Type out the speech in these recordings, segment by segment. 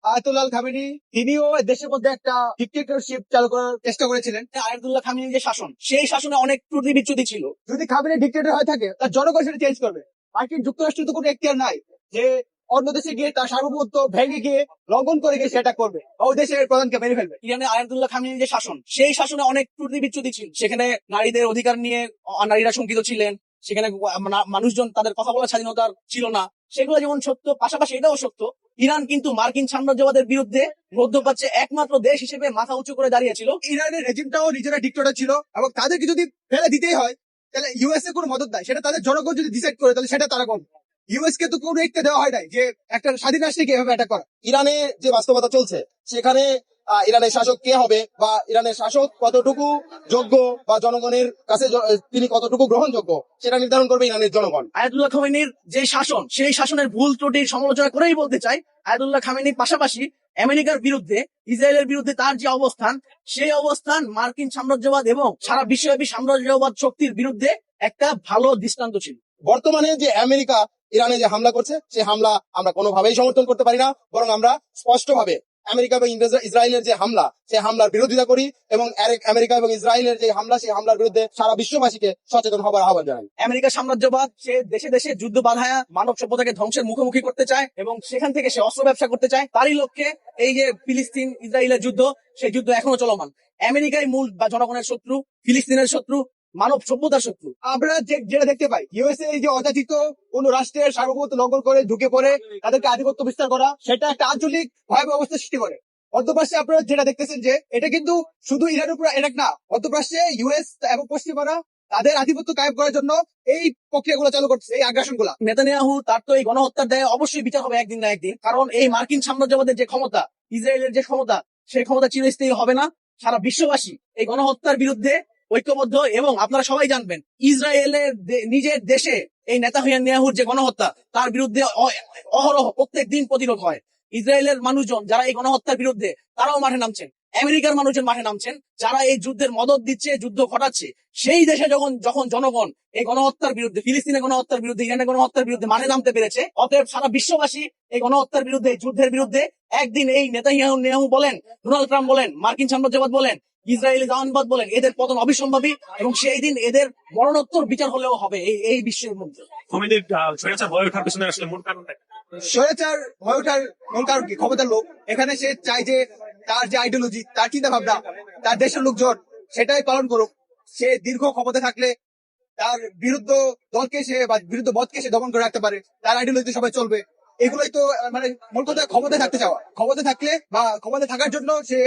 Ayatollah Khamenei তিনিও দেশের মধ্যে একটা ডিক্টেটরশিপ চালু করার চেষ্টা করেছিলেন। আয়াতুল্লাহ খামেনির যে শাসন, সেই শাসনে অনেক ত্রুটি বিচ্যুতি ছিল। যদি খামেনি ডিক্টেটর হয়ে থাকে, তার জনগণ সেটা চেঞ্জ করবে। মার্কিন যুক্তরাষ্ট্রের তো কোনো এখতিয়ার নাই যে অন্য দেশে গিয়ে তার সার্বভৌমত্ব ভেঙে গিয়ে লঙ্ঘন করে গিয়ে সেটা করবে, ওই দেশের প্রধানকে মেরে ফেলবে। ইরানে আয়াতুল্লাহ খামেনির যে শাসন, সেই শাসনে অনেক ত্রুটি বিচ্যুতি ছিল। সেখানে নারীদের অধিকার নিয়ে নারীরা শঙ্কিত ছিলেন, সেখানে মানুষজন তাদের কথা বলার স্বাধীনতা ছিল না। সেগুলো যেমন সত্য, পাশাপাশি এটাও সত্য, ইরান কিন্তু মার্কিন সাম্রাজ্যবাদের বিরুদ্ধে মধ্যপ্রাচ্যে একমাত্র দেশ হিসেবে মাথা উঁচু করে দাঁড়িয়েছিল। ইরানের রেজিমটাও নিজেরা ডিক্টেটর ছিল, এবং তাদেরকে যদি ফেলে দিতেই হয় তাহলে ইউএসএ কোনো মদত দেয়, সেটা তাদের জনগণ যদি ডিসাইড করে তাহলে সেটা তারা করবে। ইউএস কে তো কোনো ইচ্ছা দেওয়া হয় নাই যে একটা স্বাধীন রাষ্ট্রকে এভাবে অ্যাটাক করা। ইরানে যে বাস্তবতা চলছে সেখানে ইরানের শাসক কে হবে বা ইরানের শাসক কতটুকু যোগ্য বা জনগণের কাছে তিনি কতটুকু গ্রহণযোগ্য সেটা নির্ধারণ করবে ইরানের জনগণ। আয়াতুল্লাহ খামেনির যে শাসন, সেই শাসনের ভুল ত্রুটির সমালোচনা করেই বলতে চাই, আয়াতুল্লাহ খামেনির পাশাপাশি আমেরিকার বিরুদ্ধে, ইসরায়েলের বিরুদ্ধে তার যে অবস্থান, সেই অবস্থান মার্কিন সাম্রাজ্যবাদ এবং সারা বিশ্বব্যাপী সাম্রাজ্যবাদ শক্তির বিরুদ্ধে একটা ভালো দৃষ্টান্ত ছিল। বর্তমানে যে আমেরিকা ইরানে যে হামলা করছে, সেই হামলা আমরা কোনোভাবেই সমর্থন করতে পারি না, বরং আমরা স্পষ্টভাবে আমেরিকা এবং ইসরায়েলের যে হামলা, সেই হামলার বিরোধিতা করি এবং আমেরিকা এবং ইসরায়েলের যে হামলা, সেই হামলার বিরুদ্ধে সারা বিশ্ববাসীকে সচেতন হবার আহ্বান জানাই। আমেরিকা সাম্রাজ্যবাদ সে দেশে দেশে যুদ্ধ বাধায়া মানব সভ্যতাকে ধ্বংসের মুখোমুখি করতে চায়, এবং সেখান থেকে সে অস্ত্র ব্যবসা করতে চায়। তারই লক্ষ্যে এই যে ফিলিস্তিন ইসরায়েলের যুদ্ধ, সেই যুদ্ধ এখনো চলমান। আমেরিকাই মূল বা জনগণের শত্রু, ফিলিস্তিনের শত্রু, মানব সভ্যতার শত্রু। আমরা যেটা দেখতে পাই, ইউএসএ এই যে অযাচিত কোন রাষ্ট্রের সার্বভৌমত্ব লঙ্ঘন করে ঢুকে পড়ে তাদেরকে আধিপত্য বিস্তার করা, সেটা একটা আঞ্চলিক ভয়াবহ অবস্থা সৃষ্টি করে। মধ্যপ্রাচ্যে আপনারা যেটা দেখতেছেন যে এটা কিন্তু শুধু ইরানের উপর অ্যাটাক না, মধ্যপ্রাচ্যে ইউএস এবং পশ্চিমারা তাদের আধিপত্য কায়েম করার জন্য এই প্রক্রিয়াগুলো চালু করছে, এই আগ্রাসন গুলা। নেতানিয়াহু তার তো এই গণহত্যার দায়ে অবশ্যই বিচার হবে একদিন না একদিন, কারণ এই মার্কিন সাম্রাজ্যবাদের যে ক্ষমতা, ইসরায়েলের যে ক্ষমতা, সেই ক্ষমতা চিরস্থায়ী হবে না। সারা বিশ্ববাসী এই গণহত্যার বিরুদ্ধে ঐক্যবদ্ধ, এবং আপনারা সবাই জানবেন ইসরায়েলের নিজের দেশে এই নেতানিয়াহুর যে গণহত্যা, তার বিরুদ্ধে অহরহ প্রত্যেক দিন প্রতিরোধ হয়। ইসরায়েলের মানুষজন যারা এই গণহত্যার বিরুদ্ধে, তারাও মাঠে নামছেন। আমেরিকার মানুষজন মাঠে নামছেন, যারা এই যুদ্ধের মদত দিচ্ছে, যুদ্ধ ঘটাচ্ছে। সেই দেশে যখন জনগণ এই গণহত্যার বিরুদ্ধে, ফিলিস্তিনের গণহত্যার বিরুদ্ধে, ইরানের গণহত্যার বিরুদ্ধে মাঠে নামতে পেরেছে, অতএব সারা বিশ্ববাসী এই গণহত্যার বিরুদ্ধে, এই যুদ্ধের বিরুদ্ধে একদিন এই নেতানিয়াহু বলেন, ডোনাল্ড ট্রাম্প বলেন, মার্কিন সাম্রাজ্যবাদ বলেন, ইসরায়েলি জাহানবাদ বলেন, এদের পতন অবিসম্ভাবী, এবং সেই দিন এদের মরণোত্তর বিচার হলেও হবে এই বিশ্বের মধ্যে। স্বৈরাচার হয়ে ওঠার পেছনে আসলে মূল কারণটা স্বৈরাচার হয়ে ওঠার মূল কারণ কি? ক্ষমতার লোভ। এখানে সে চায় যে তার যে আইডিওলজি, তার চিন্তা ভাবনা, তার দেশের লোকজন সেটাই পালন করুক। সে দীর্ঘ ক্ষমতা থাকলে তার বিরুদ্ধ দলকে সে বা বিরুদ্ধ মতকে সে দমন করে রাখতে পারে, তার আইডিওলজি সবাই চলবে। এগুলোই তো মানে মূল কথা, ক্ষমতায় থাকতে চাওয়া। ক্ষমতা থাকলে বা ক্ষমতায় থাকার জন্য সে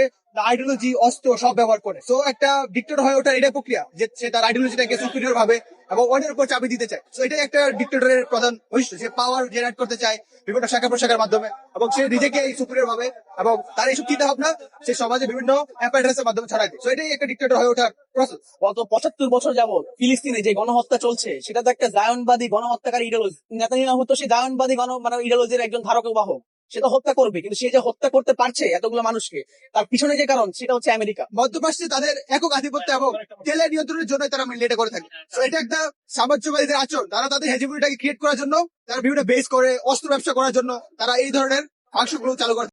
আইডিওলজি, অস্ত্র সব ব্যবহার করে। তো একটা ডিক্টেটর হয়ে ওঠার এটাই প্রক্রিয়া, যে সে তার আইডিওলজিটাকে সুপিরিয়র ভাবে এবং অন্যের উপর চাবি দিতে চায়। তো এটাই একটা ডিক্টেটরের প্রধান বৈশিষ্ট্য, সে পাওয়ার জেনারেট করতে চায় বিভিন্ন শাখা প্রশাখার মাধ্যমে, এবং সে নিজেকে সুপিরিয়র ভাবে এবং তার এইসব চিন্তা ভাবনা সে সমাজে বিভিন্ন অ্যাপারেটাসের মাধ্যমে ছড়ায় দেয়। তো এটাই একটা ডিক্টেটর হয়ে ওঠার প্রসেস। গত 75 বছর যাবত ফিলিস্তিনে যে গণহত্যা চলছে, সেটা তো একটা জায়নবাদী গণহত্যাকারী ইডিওলজি। নেতানিয়াহু তো সেই জায়নবাদী ইডিওলজির একজন ধারক বাহক। সে তো হত্যা করবে, কিন্তু সে যে হত্যা করতে পারছে এতগুলো মানুষকে, তার পিছনে যে কারণ, সেটা হচ্ছে আমেরিকা। মধ্যপ্রাচ্যে তাদের একক আধিপত্য এবং তেলের নিয়ন্ত্রণের জন্য তারা মিলে এটা করে থাকে। তো এটা একটা সাম্রাজ্যবাদীদের আচরণ। তারা তাদের হেজিমনিটাকে ক্রিয়েট করার জন্য, তারা বিভিন্ন বেস করে অস্ত্র ব্যবসা করার জন্য তারা এই ধরনের ফাংশনগুলো চালু করে।